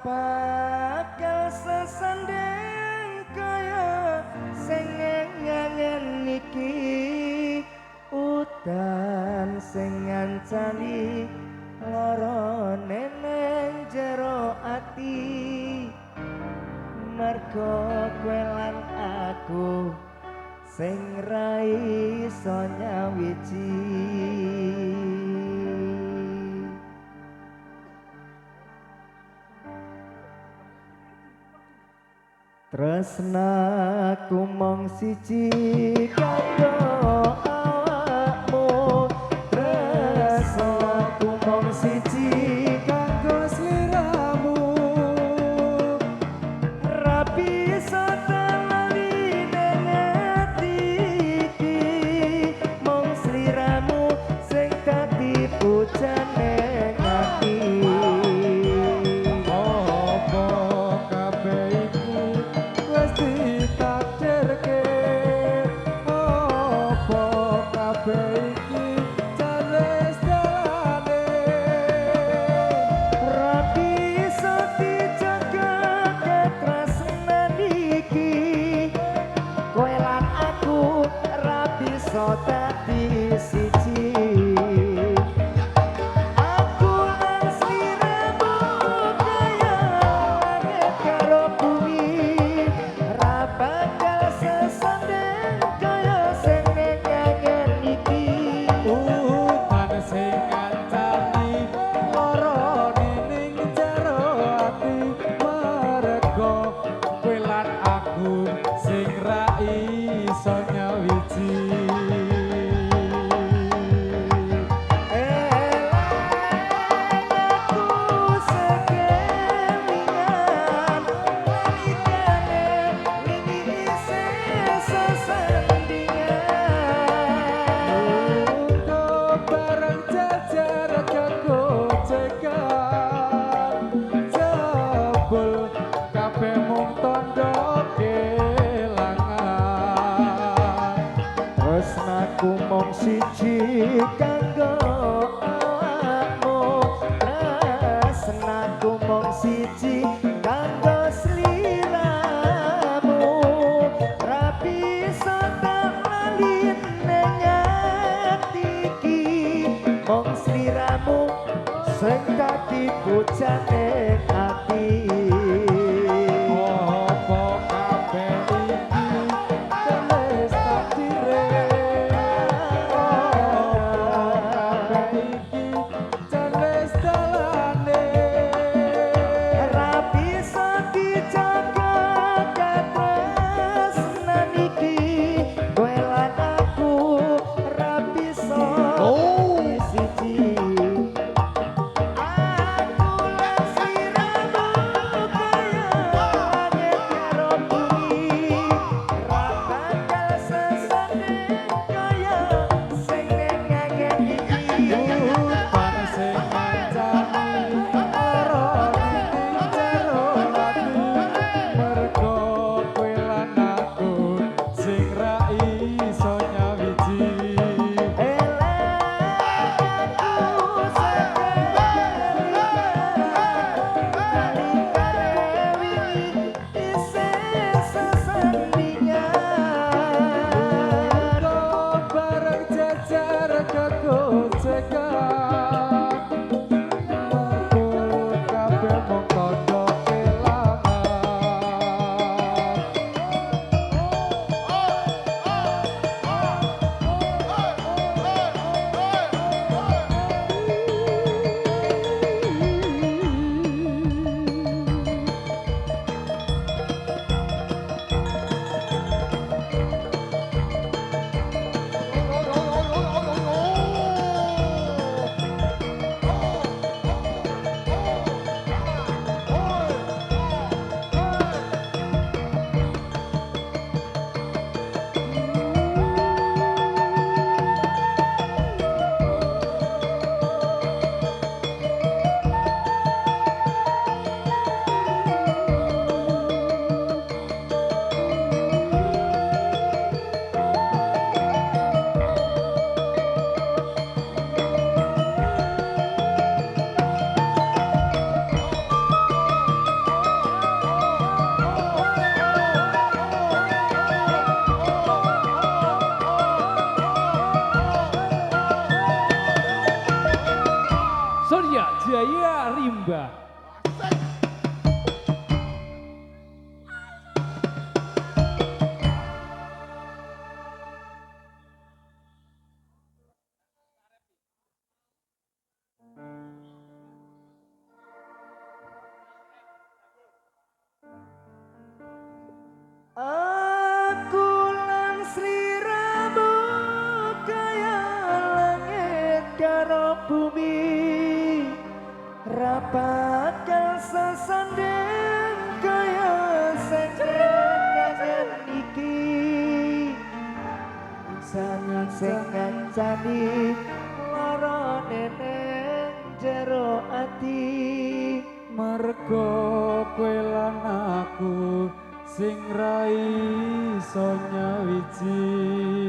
bakal sesanding kaya sing ngangen iki udan sing ngancani lara neneng jero ati mergo kowe lan aku sing ra iso nyawiji tresnaku mung siji kanggo awakmu tresnaku mung siji kanggo sliramu rapi satalani ning ati iki mung sliramu sing dadi pujane ati so dadi siji aku lan sliramu kaya langit karo bumi ra bakal sesanding kaya sing ngangen iki udan sing ngancani lara ning jero ati mergo kowe lan aku sing ra iso nyawiji tresnaku mung siji kanggo awakmu tresnaku mung siji kanggo sliramu ra bisa tak lali ning ati iki mung sliramu sing dadi pujane ati Aku lan sliramu kaya langit karo bumi rapat sesanding kaya senjangan iki sangat sing ngancani lara neneng jero ati mergo kowe lan aku sing ra iso nyawiji